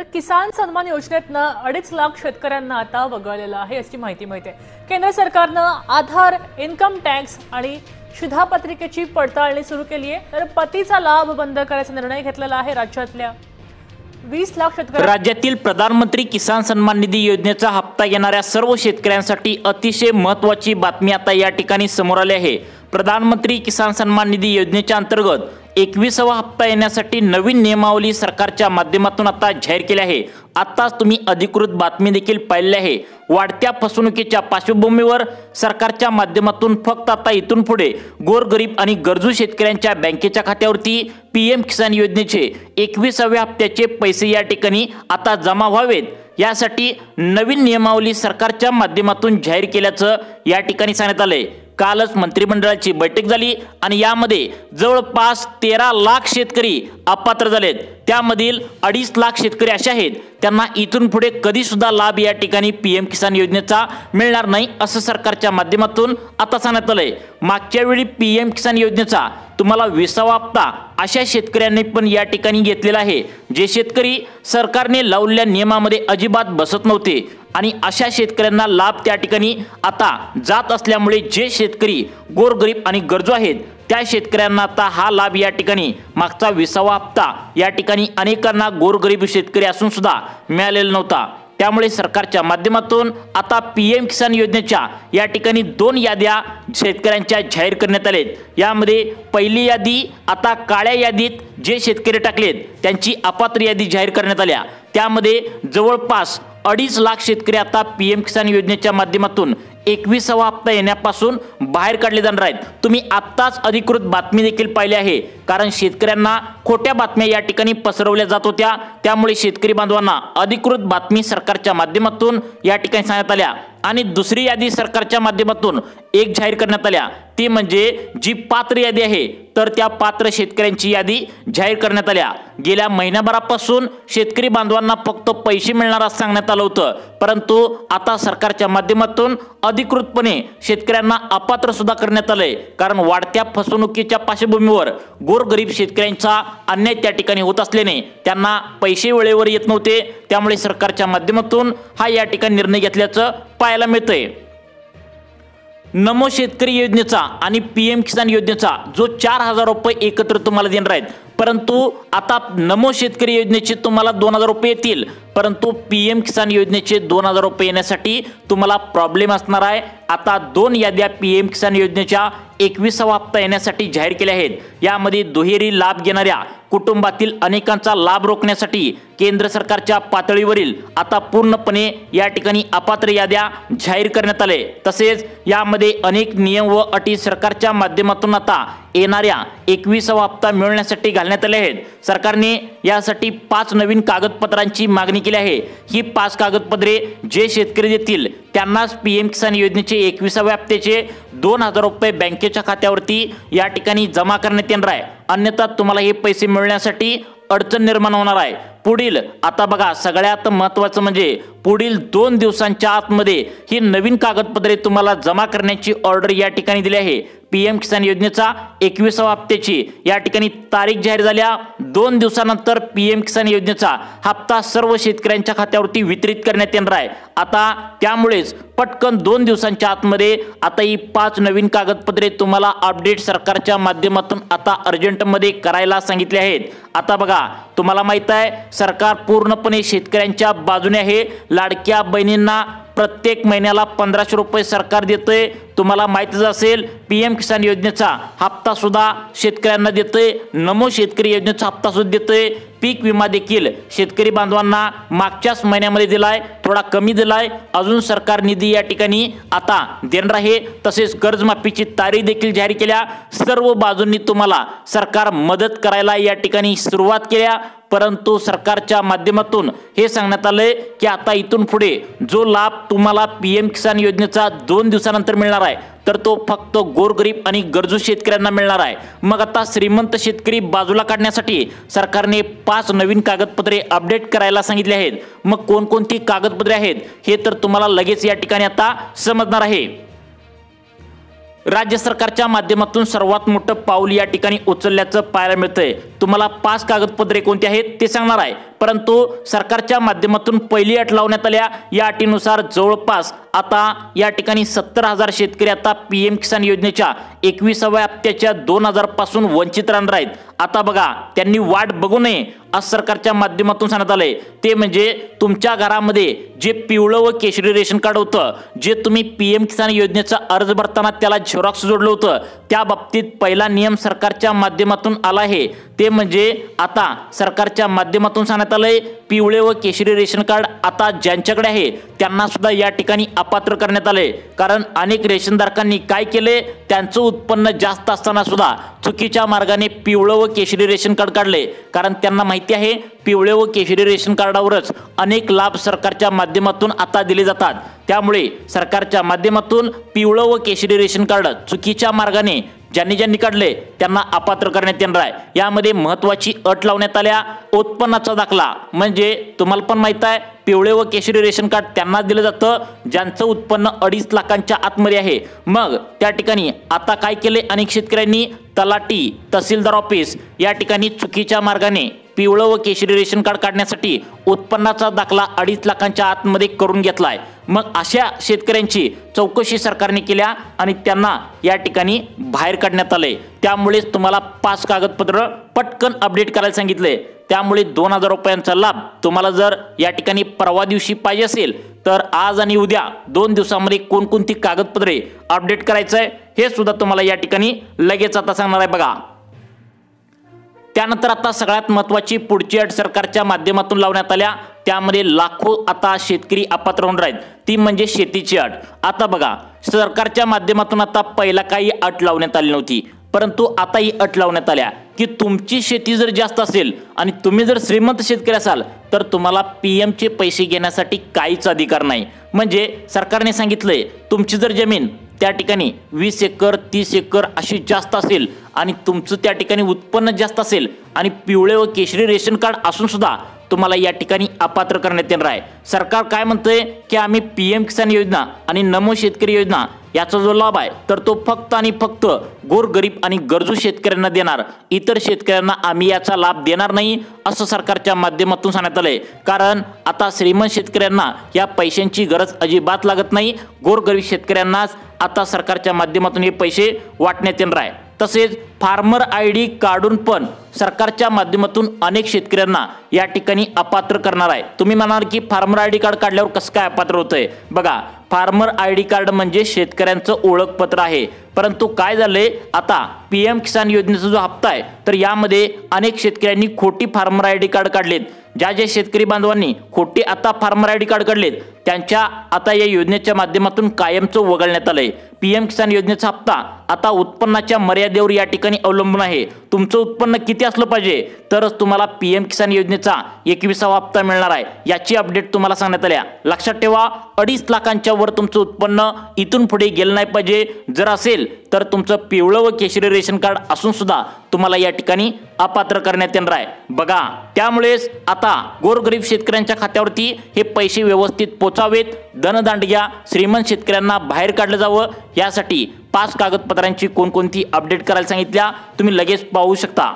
किसान सन्मान योजनेतनं 2.5 लाख शेतकऱ्यांना आता वगळलेलं आहे अशी माहिती मिळते। केंद्र सरकारनं आधार, इन्कम टॅक्स आणि शिधापत्रिकेची पडताळणी सुरू केली आहे। तर पतीचा लाभ बंद करायचा निर्णय घेतलेला आहे। राज्यातल्या 20 लाख शेतकरी राज्यातील प्रधानमंत्री किसान सन्मान निधी योजनेचा हप्ता येणाऱ्या सर्व शेतकऱ्यांसाठी अतिशय महत्त्वाची बातमी आता या ठिकाणी समोर आली आहे। प्रधानमंत्री किसान सन्मान निधी योजनेच्या अंतर्गत 21वा हप्ता येण्यासाठी नवीन नियमावली सरकारच्या माध्यमातून आता जाहीर केली आहे। आताच तुम्ही अधिकृत बातमी देखील पाहिली आहे। वाढत्या फसवणुकीच्या पार्श्वभूमीवर सरकारच्या माध्यमातून फक्त आता इथून पुढे गोरगरीब आणि गरजू शेतकऱ्यांच्या बँकेच्या खात्यावरती पीएम किसान योजनेचे 21व्या हप्त्याचे पैसे या ठिकाणी आता जमा व्हावेत यासाठी नवीन नियमावली सरकारच्या माध्यमातून जाहीर केल्याचं या ठिकाणी सांगण्यात आलंय। कालच मंत्रिमंडळाची बैठक झाली आणि यामध्ये जवळपास 13 लाख शेतकरी अपात्र झालेत। त्यामधील 2.5 लाख शेतकरी असे आहेत त्यांना इथून पुढे कधी सुद्धा लाभ या ठिकाणी पीएम किसान योजनेचा मिळणार नाही असं सरकारच्या माध्यमातून आता सांगण्यात आलंय। मागच्या वेळी पीएम किसान योजनेचा तुम्हाला 20वा हप्ता अशा शेतकऱ्यांनी पण या ठिकाणी घेतलेला आहे जे शेतकरी सरकारने लावलेल्या नियमामध्ये अजिबात बसत नव्हते आणि अशा शेतकऱ्यांना लाभ त्या ठिकाणी आता जात असल्यामुळे जे शेतकरी गोरगरीब आणि गरजू आहेत त्या शेतकऱ्यांना आता हा लाभ या ठिकाणी मागचा 20वा हप्ता या ठिकाणी अनेकांना गोरगरीब शेतकरी असून सुद्धा मिळालेला नव्हता। त्यामुळे सरकारच्या माध्यमातून आता पीएम किसान योजनेच्या या ठिकाणी 2 याद्या शेतकऱ्यांच्या जाहीर करण्यात आलेत। यामध्ये पहिली यादी आता काळ्या यादीत जे शेतकरी टाकलेत त्यांची अपात्र यादी जाहीर करण्यात आल्या। त्यामध्ये जवळपास 2.5 लाख शेतकरी आता पीएम किसान योजनेच्या माध्यमातून 21वा हप्ता येण्यापासून बाहेर काढले जाणार आहेत। तुम्ही आत्ताच अधिकृत बातमी देखील पाहिली आहे, कारण शेतकऱ्यांना खोट्या बातम्या या ठिकाणी पसरवल्या जात होत्या। त्यामुळे शेतकरी बांधवांना अधिकृत बातमी सरकारच्या माध्यमातून या ठिकाणी सांगण्यात आल्या आणि दुसरी यादी सरकारच्या माध्यमातून एक जाहीर करण्यात आल्या ती म्हणजे जी पात्र यादी आहे तर त्या पात्र शेतकऱ्यांची यादी जाहीर करण्यात आल्या। गेल्या महिनाभरापासून शेतकरी बांधवांना फक्त पैसे मिळणार असं सांगण्यात आलं होतं, परंतु आता सरकारच्या माध्यमातून अधिकृतपणे शेतकऱ्यांना अपात्र सुद्धा करण्यात आलंय। कारण वाढत्या फसवणुकीच्या पार्श्वभूमीवर गोरगरीब शेतकऱ्यांचा अन्याय त्या ठिकाणी होत असल्याने त्यांना पैसे वेळेवर येत नव्हते। त्यामुळे सरकारच्या माध्यमातून हा या ठिकाणी निर्णय घेतल्याचं पाहायला मिळतंय। नमो शेतकरी योजनेचा आणि पीएम किसान योजनेचा जो 4000 रुपये एकत्र तुम्हाला देणार आहेत, परंतु आता नमो शेतकरी योजनेचे तुम्हाला 2000 रुपये येतील, परंतु पीएम किसान योजनेचे 2000 रुपये येण्यासाठी तुम्हाला प्रॉब्लेम असणार आहे। आता 2 याद्या पीएम किसान योजनेच्या 21वा हप्ता येण्यासाठी जाहीर केल्या आहेत। यामध्ये दुहेरी लाभ घेणाऱ्या कुटुंबातील अनेकांचा लाभ रोखण्यासाठी केंद्र सरकारच्या पातळीवरील आता पूर्णपणे या ठिकाणी अपात्र याद्या जाहीर करण्यात आले। तसेच यामध्ये अनेक नियम व अटी सरकारच्या माध्यमातून आता येणाऱ्या 21वा हप्ता मिळवण्यासाठी घालण्यात आले आहेत। सरकारने यासाठी 5 नवीन कागदपत्रांची मागणी केली आहे। ही 5 कागदपत्रे जे शेतकरी देतील त्यांनाच पीएम किसान योजनेचे 21व्या हप्त्याचे 2000 रुपये बँकेच्या खात्यावरती या ठिकाणी जमा करण्यात येणार आहे। अन्यथा तुम्हाला हे पैसे मिळण्यासाठी अडचण निर्माण होणार आहे। पुढील आता बघा सगळ्यात महत्त्वाचं म्हणजे पुढील 2 दिवसांच्या आतमध्ये ही नवीन कागदपत्रे तुम्हाला जमा करण्याची ऑर्डर या ठिकाणी दिली आहे। पीएम किसान योजनेचा 21वा हप्त्याची या ठिकाणी तारीख जाहीर झाल्या 2 दिवसानंतर पीएम किसान योजनेचा हप्ता सर्व शेतकऱ्यांच्या खात्यावरती वितरित करण्यात येणार आहे। आता त्यामुळेच पटकन 2 दिवसांच्या आतमध्ये आता ही 5 नवीन कागदपत्रे तुम्हाला अपडेट सरकारच्या माध्यमातून आता अर्जंटमध्ये करायला सांगितले आहेत। आता बघा तुम्हाला माहित आहे सरकार पूर्णपणे शेतकऱ्यांच्या बाजूने आहे। लाडक्या बहिणींना प्रत्येक महिन्याला 1500 रुपये सरकार देतंय। तुम्हाला माहितीच असेल पीएम किसान योजनेचा हप्ता सुद्धा शेतकऱ्यांना देतंय, नमो शेतकरी योजनेचा हप्ता सुद्धा देतंय। पीक विमा देखील शेतकरी बांधवांना मागच्याच महिन्यामध्ये दिलाय, थोडा कमी दिलाय, अजून सरकार निधी या ठिकाणी आता देणार आहे। तसेच कर्जमाफीची तारीख देखील जाहीर केल्या। सर्व बाजूंनी तुम्हाला सरकार मदत करायला या ठिकाणी सुरुवात केल्या, परंतु सरकारच्या माध्यमातून हे सांगण्यात आलंय की आता इथून पुढे जो लाभ तुम्हाला पीएम किसान योजनेचा 2 दिवसानंतर मिळणार आहे तर तो फक्त गोरगरीब आणि गरजू शेतकऱ्यांना मिळणार आहे। मग आता श्रीमंत शेतकरी बाजूला काढण्यासाठी सरकारने 5 नवीन कागदपत्रे अपडेट करायला सांगितले आहेत। मग कोणकोणती कागदपत्रे आहेत हे तर तुम्हाला लगेच या ठिकाणी आता समजणार आहे। राज्य सरकारच्या माध्यमातून सर्वात मोठं पाऊल या ठिकाणी उचलल्याचं पाहायला मिळतंय। तुम्हाला 5 कागदपत्रे कोणती आहेत ते सांगणार आहे। परंतु सरकारच्या माध्यमातून पहिली अट लावण्यात आल्या। या अटीनुसार जवळपास आता या ठिकाणी 70,000 शेतकरी आता पीएम किसान योजनेच्या 21व्या हप्त्याच्या 2,000 पासून वंचित राहणार आहेत। आता बघा, त्यांनी वाट बघू नये आज सरकारच्या माध्यमातून सांगण्यात आले, ते म्हणजे तुमच्या घरामध्ये जे पिवळं व केशरी रेशन कार्ड होतं, जे तुम्ही पीएम किसान योजनेचा अर्ज भरताना त्याला झेरॉक्स जोडलं होतं, त्या बाबतीत पहिला नियम सरकारच्या माध्यमातून आला आहे। ते म्हणजे आता सरकारच्या माध्यमातून सांगण्यात आलंय, पिवळे व केशरी रेशन कार्ड आता ज्यांच्याकडे आहे त्यांना सुद्धा या ठिकाणी अपात्र करण्यात आले। कारण अनेक रेशनधारकांनी काय केले, त्यांचं उत्पन्न जास्त असताना सुद्धा चुकीच्या मार्गाने पिवळं व केशरी रेशन कार्ड काढले। कारण त्यांना माहिती आहे पिवळे व केशरी रेशन कार्डावरच अनेक लाभ सरकारच्या माध्यमातून आता दिले जातात। त्यामुळे सरकारच्या माध्यमातून पिवळं व केशरी रेशन कार्ड चुकीच्या मार्गाने ज्यांनी काढले त्यांना अपात्र करण्यात येणार आहे। यामध्ये महत्त्वाची अट लावण्यात आल्या, उत्पन्नाचा दाखला। म्हणजे तुम्हाला पण माहित आहे पिवळे व केशरी रेशन कार्ड त्यांना दिलं जातं ज्यांचं उत्पन्न 2.5 लाखांच्या आतमध्ये आहे। मग त्या ठिकाणी आता काय केले, अनेक शेतकऱ्यांनी तलाठी तहसीलदार ऑफिस या ठिकाणी चुकीच्या मार्गाने पिवळं व केशरी रेशन कार्ड काढण्यासाठी उत्पन्नाचा दाखला 2.5 लाखांच्या आतमध्ये करून घेतलाय। मग अशा शेतकऱ्यांची चौकशी सरकारने केल्या आणि त्यांना या ठिकाणी बाहेर काढण्यात आले। त्यामुळेच तुम्हाला 5 कागदपत्र पटकन अपडेट करायला सांगितले। त्यामुळे 2,000 रुपयांचा लाभ तुम्हाला जर या ठिकाणी परवा दिवशी पाहिजे असेल तर आज आणि उद्या 2 दिवसांमध्ये कोणकोणती कागदपत्रे अपडेट करायचं आहे हे सुद्धा तुम्हाला या ठिकाणी लगेच आता सांगणार आहे बघा। त्यानंतर आता सगळ्यात महत्त्वाची पुढची अट सरकारच्या माध्यमातून लावण्यात आल्या, त्यामध्ये लाखो आता शेतकरी अपात्र होणार आहेत, ती म्हणजे शेतीची अट। आता बघा, सरकारच्या माध्यमातून आता पहिला काही अट लावण्यात आली नव्हती, परंतु आता ही अट लावण्यात आल्या की तुमची शेती जर जास्त असेल आणि तुम्ही जर श्रीमंत शेतकरी असाल तर तुम्हाला पीएम चे पैसे घेण्यासाठी काहीच अधिकार नाही। म्हणजे सरकारने सांगितलंय तुमची जर जमीन त्या ठिकाणी 20 एकर 30 एकर अशी जास्त असेल आणि तुमचं त्या ठिकाणी उत्पन्न जास्त असेल आणि पिवळे व केशरी रेशन कार्ड असून सुद्धा तुम्हाला या ठिकाणी अपात्र करण्यात येणार आहे। सरकार काय म्हणतंय की आम्ही पीएम किसान योजना आणि नमो शेतकरी योजना याचा जो लाभ आहे तर तो फक्त आणि फक्त गोरगरीब आणि गरजू शेतकऱ्यांना देणार, इतर शेतकऱ्यांना आम्ही याचा लाभ देणार नाही असं सरकारच्या माध्यमातून सांगण्यात आलंय। कारण आता श्रीमंत शेतकऱ्यांना या पैशांची गरज अजिबात लागत नाही, गोरगरीब शेतकऱ्यांनाच आता सरकारच्या माध्यमातून हे पैसे वाटण्यात येणार आहे। तसेच फार्मर आयडी काढून पण सरकारच्या माध्यमातून अनेक शेतकऱ्यांना या ठिकाणी अपात्र करणार आहे। तुम्ही म्हणाल की फार्मर आयडी कार्ड काढल्यावर कसं काय अपात्र होतंय? बघा, फार्मर आयडी कार्ड म्हणजे शेतकऱ्यांचं ओळखपत्र आहे, परंतु काय झालंय आता पीएम किसान योजनेचा जो हप्ता आहे तर यामध्ये अनेक शेतकऱ्यांनी खोटी फार्मर आयडी कार्ड काढलेत। ज्या शेतकरी बांधवांनी खोटी आता फार्मर आयडी कार्ड काढलेत त्यांच्या आता या योजनेच्या माध्यमातून कायमचं वगळण्यात आलंय। पीएम किसान योजनेचा हप्ता आता उत्पन्नाच्या मर्यादेवर या ठिकाणी अवलंबून आहे। तुमचं उत्पन्न किती असलं पाहिजे तरच तुम्हाला पीएम किसान योजनेचा 21वा हप्ता मिळणार आहे, याची अपडेट तुम्हाला सांगण्यात आल्या। लक्षात ठेवा, 2.5 लाखांच्या वर तुमचं उत्पन्न इथून पुढे गेलं नाही पाहिजे। जर असेल तर तुमचं पिवळं व केशरी रेशन कार्ड असून सुद्धा तुम्हाला या ठिकाणी अपात्र करण्यात येणार आहे बघा। त्यामुळेच आता गोरगरीब शेतकऱ्यांच्या खात्यावरती हे पैसे व्यवस्थित पोचावेत, धनदांडग्या श्रीमंत शेतकऱ्यांना बाहेर काढलं जावं, यासाठी 5 कागदपत्रांची कोणकोणती अपडेट करायला सांगितल्या तुम्ही लगेच पाहू शकता।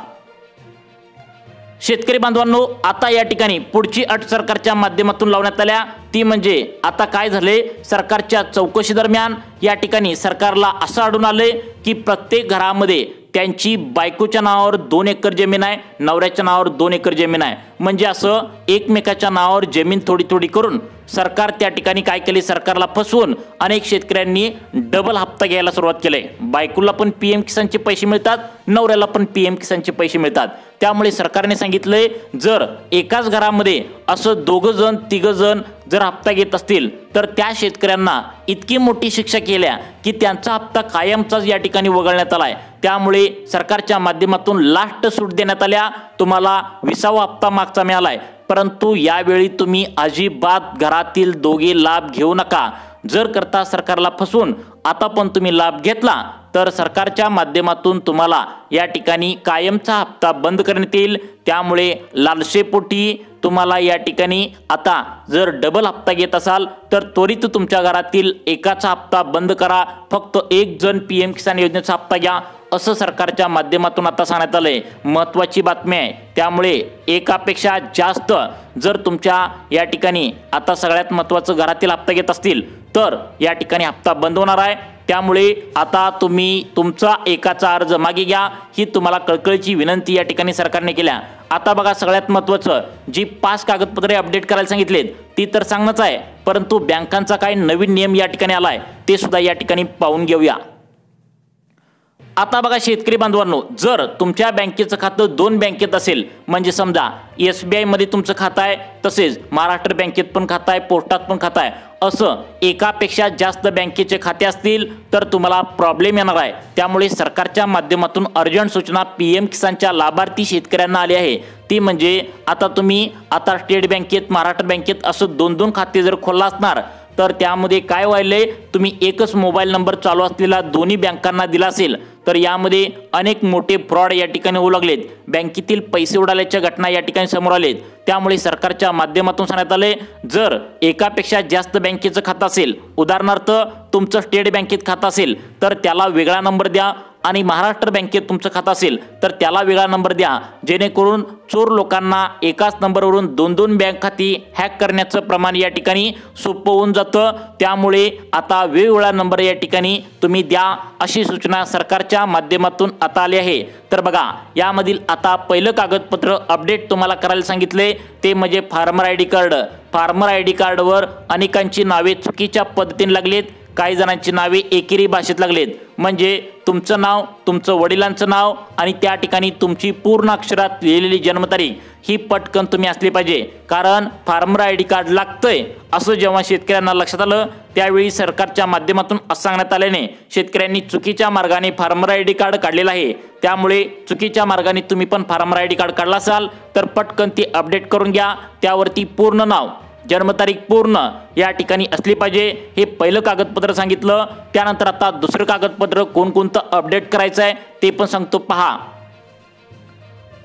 शेतकरी बांधवांनो, आता या ठिकाणी पुढची अट सरकारच्या माध्यमातून लावण्यात आल्या, ती म्हणजे आता काय झाले, सरकारच्या चौकशी दरम्यान या ठिकाणी सरकारला असं आढळून आले की प्रत्येक घरामध्ये त्यांची बायकोच्या नावावर 2 एकर जमीन आहे, नवऱ्याच्या नावावर 2 एकर जमीन आहे। म्हणजे असं एकमेकाच्या नावावर जमीन थोडी थोडी करून सरकार त्या ठिकाणी काय केले, सरकारला फसवून अनेक शेतकऱ्यांनी डबल हप्ता घ्यायला सुरुवात केली। बायकोला पण पीएम किसानचे पैसे मिळतात, नवऱ्याला पण पीएम किसानचे पैसे मिळतात। त्यामुळे सरकारने सांगितले जर एकाच घरामध्ये असं 2 जण 3 जण जर हप्ता घेत असतील तर त्या शेतकऱ्यांना इतकी मोठी शिक्षा केल्या की त्यांचा हप्ता कायमचाच या ठिकाणी वगळण्यात आलाय। त्यामुळे सरकारच्या माध्यमातून लास्ट सूट देण्यात आल्या, तुम्हाला 20वा हप्ता मागचा मिळालाय, परंतु यावेळी तुम्ही अजिबात घरातील दोघे लाभ घेऊ नका। जर करता सरकारला फसवून आता पण तुम्ही लाभ घेतला तर सरकारच्या माध्यमातून तुम्हाला या ठिकाणी कायमचा हप्ता बंद करण्यात येईल। त्यामुळे लालसेपोटी तुम्हाला या ठिकाणी आता जर डबल हप्ता घेत असाल तर त्वरित तुमच्या घरातील एकाचा हप्ता बंद करा, फक्त 1 जण पीएम किसान योजनेचा हप्ता घ्या असं सरकारच्या माध्यमातून आता सांगण्यात आलंय। महत्त्वाची बातमी आहे, त्यामुळे एकापेक्षा जास्त जर तुमच्या या ठिकाणी आता सगळ्यात महत्त्वाचं घरातील हप्ता घेत असतील तर या ठिकाणी हप्ता बंद होणार आहे। त्यामुळे आता तुम्ही तुमचा एकाचा अर्ज मागे घ्या, ही तुम्हाला कळकळीची विनंती या ठिकाणी सरकारने केल्या। आता बघा, सगळ्यात महत्त्वाचं जी 5 कागदपत्रे अपडेट करायला सांगितलेत ती तर सांगणंच आहे, परंतु बँकांचा काय नवीन नियम या ठिकाणी आलाय ते सुद्धा या ठिकाणी पाहून घेऊया। आता बघा शेतकरी बांधवांनो, जर तुमच्या बँकेचं खातं 2 बँकेत असेल, म्हणजे समजा SBI मध्ये तुमचं खातं आहे, तसेच महाराष्ट्र बँकेत पण खातं आहे, पोस्टात पण खातं आहे, असं एकापेक्षा जास्त बँकेचे खाते असतील तर तुम्हाला प्रॉब्लेम येणार आहे। त्यामुळे सरकारच्या माध्यमातून अर्जंट सूचना PM किसानच्या लाभार्थी शेतकऱ्यांना आली आहे। ती म्हणजे आता तुम्ही स्टेट बँकेत, महाराष्ट्र बँकेत असं 2-2 खाते जर खोलला असणार तर त्यामध्ये काय व्हायलंय, तुम्ही एकच मोबाईल नंबर चालू असलेला दोन्ही बँकांना दिला असेल तर यामध्ये अनेक मोठे फ्रॉड या ठिकाणी होऊ लागलेत, बँकेतील पैसे उडाल्याच्या घटना या ठिकाणी समोर आलेत। त्यामुळे सरकारच्या माध्यमातून सांगण्यात आले, जर एकापेक्षा जास्त बँकेचं खातं असेल, उदाहरणार्थ तुमचं स्टेट बँकेत खातं असेल तर त्याला वेगळा नंबर द्या, आणि महाराष्ट्र बँकेत तुमचं खातं असेल तर त्याला वेगळा नंबर द्या, जेणेकरून चोर लोकांना एकाच नंबरवरून 2-2 बँक खाती हॅक करण्याचं प्रमाण या ठिकाणी सोपं होऊन जातं। त्यामुळे आता वेगवेगळा नंबर या ठिकाणी तुम्ही द्या, अशी सूचना सरकारच्या माध्यमातून आता आली आहे। तर बघा, यामधील आता पहिलं कागदपत्र अपडेट तुम्हाला करायला सांगितले ते म्हणजे farmer ID card. Farmer ID कार्डवर अनेकांची नावे चुकीच्या पद्धतीने लागलीत, काही जणांची नावे एकेरी भाषेत लागलेत, म्हणजे तुमचं नाव, तुमचं वडिलांचं नाव आणि त्या ठिकाणी तुमची पूर्ण अक्षरात लिहिलेली जन्मतारीख ही पटकन तुम्ही असली पाहिजे, कारण फार्मर ID कार्ड लागतंय असं जेव्हा शेतकऱ्यांना लक्षात आलं त्यावेळी सरकारच्या माध्यमातून असं सांगण्यात आल्याने शेतकऱ्यांनी चुकीच्या मार्गाने फार्मर ID कार्ड काढलेलं आहे। त्यामुळे चुकीच्या मार्गाने तुम्ही पण फार्मर ID कार्ड काढला असाल तर पटकन ती अपडेट करून घ्या, त्यावरती पूर्ण नाव, जन्मतारीख पूर्ण या ठिकाणी असली पाहिजे। हे पहिलं कागदपत्र सांगितलं। त्यानंतर आता दुसरं कागदपत्र कोणकोणतं अपडेट करायचं आहे ते पण सांगतो, पहा।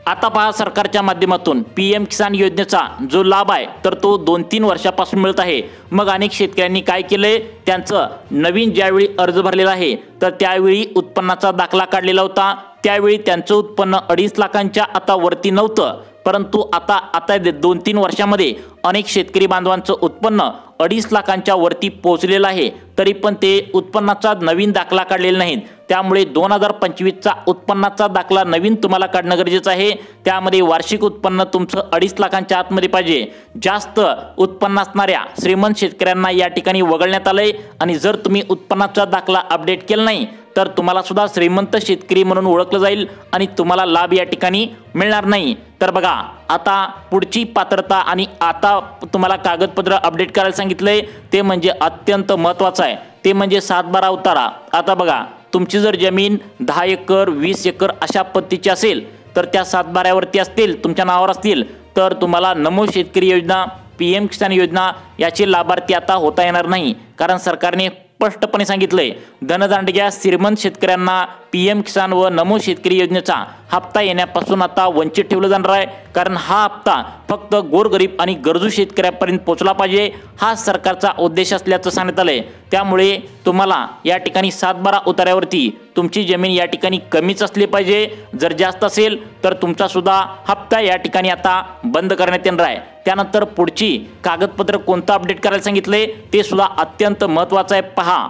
आता पहा, सरकारच्या माध्यमातून PM किसान योजनेचा जो लाभ आहे तर तो 2-3 वर्षापासून मिळत आहे। मग अनेक शेतकऱ्यांनी काय केलंय, त्यांचं नवीन ज्यावेळी अर्ज भरलेला आहे तर त्यावेळी उत्पन्नाचा दाखला काढलेला होता, त्यावेळी त्यांचं उत्पन्न 2.5 लाखांच्या आता वरती नव्हतं, परंतु आता 2-3 वर्षामध्ये अनेक शेतकरी बांधवांचं उत्पन्न 2.5 लाखांच्या वरती पोहोचलेलं आहे, तरी पण ते उत्पन्नाचा नवीन दाखला काढलेला नाहीत। त्यामुळे 2025चा उत्पन्नाचा दाखला नवीन तुम्हाला काढणं गरजेचं आहे। त्यामध्ये वार्षिक उत्पन्न तुमचं 2.5 लाखांच्या आतमध्ये पाहिजे। जास्त उत्पन्न असणाऱ्या श्रीमंत शेतकऱ्यांना या ठिकाणी वगळण्यात आलंय, आणि जर तुम्ही उत्पन्नाचा दाखला अपडेट केला नाही तर तुम्हाला सुद्धा श्रीमंत शेतकरी म्हणून ओळखलं जाईल आणि तुम्हाला लाभ या ठिकाणी मिळणार नाही। तर बघा, आता पुढची पात्रता आणि आता तुम्हाला कागदपत्र अपडेट करायला सांगितलंय ते म्हणजे अत्यंत महत्त्वाचं आहे, ते म्हणजे 7/12 उतारा। आता बघा, तुमची जर जमीन 10 एकर 20 एकर अशा पद्धतीची असेल तर त्या 7/12 वरती असतील, तुमच्या नावावर असतील, तर तुम्हाला नमो शेतकरी योजना, PM किसान योजना याचे लाभार्थी आता होता येणार नाही, कारण सरकारने स्पष्टपणे सांगितलंय, धनदांडग्या श्रीमंत शेतकऱ्यांना PM किसान व नमो शेतकरी योजनेचा हप्ता येण्यापासून आता वंचित ठेवलं जाणार आहे, कारण हा हप्ता फक्त गोरगरीब आणि गरजू शेतकऱ्यांपर्यंत पोहोचला पाहिजे, हा सरकारचा उद्देश असल्याचं सांगण्यात आलंय। त्यामुळे तुम्हाला या ठिकाणी 7/12 उतार्यावरती तुमची जमीन या ठिकाणी कमीच असली पाहिजे, जर जास्त असेल तर तुमचा सुद्धा हप्ता या ठिकाणी आता बंद करण्यात येणार आहे। त्यानंतर पुढची कागदपत्र कोणतं अपडेट करायला सांगितले ते सुद्धा अत्यंत महत्त्वाचं आहे, पहा।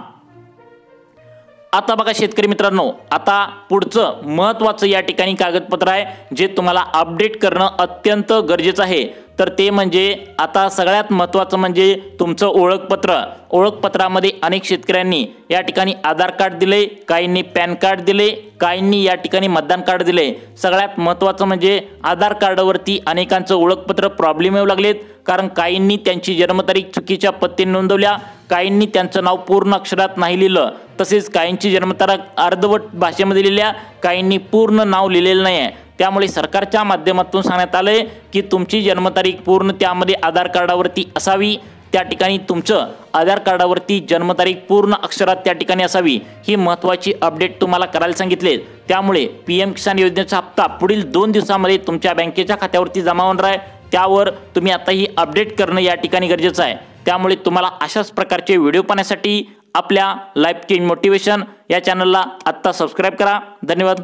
आता बघा शेतकरी मित्रांनो, आता पुढचं महत्त्वाचं या ठिकाणी कागदपत्र आहे जे तुम्हाला अपडेट करणं अत्यंत गरजेचं आहे, तर ते म्हणजे आता सगळ्यात महत्त्वाचं म्हणजे तुमचं ओळखपत्र। ओळखपत्रामध्ये अनेक शेतकऱ्यांनी या ठिकाणी आधार कार्ड दिले, काहींनी पॅन कार्ड दिले, काहींनी या ठिकाणी मतदान कार्ड दिले। सगळ्यात महत्त्वाचं म्हणजे आधार कार्डावरती अनेकांचं ओळखपत्र प्रॉब्लेम येऊ लागलेत, कारण काहींनी त्यांची जन्मतारीख चुकीच्या पद्धतीने नोंदवल्या, काहींनी त्यांचं नाव पूर्ण अक्षरात नाही लिहिलं, तसेच काहींची जन्मतारीख अर्धवट भाषेमध्ये लिहिल्या, काहींनी पूर्ण नाव लिहिलेलं नाही आहे। त्यामुळे सरकारच्या माध्यमातून सांगण्यात आलंय की तुमची जन्मतारीख पूर्ण त्यामध्ये आधार कार्डावरती असावी, त्या ठिकाणी तुमचं आधार कार्डावरती जन्मतारीख पूर्ण अक्षरात त्या ठिकाणी असावी, ही महत्त्वाची अपडेट तुम्हाला करायला सांगितले। त्यामुळे PM किसान योजनेचा हप्ता पुढील 2 दिवसांमध्ये तुमच्या बँकेच्या खात्यावरती जमा होणार आहे, त्यावर तुम्ही आता ही अपडेट करणं या ठिकाणी गरजेचं आहे। त्यामुळे तुम्हाला अशाच प्रकारचे व्हिडिओ पाहण्यासाठी आपल्या लाईफ चेंज मोटिवेशन या चॅनलला आत्ता सबस्क्राईब करा. धन्यवाद.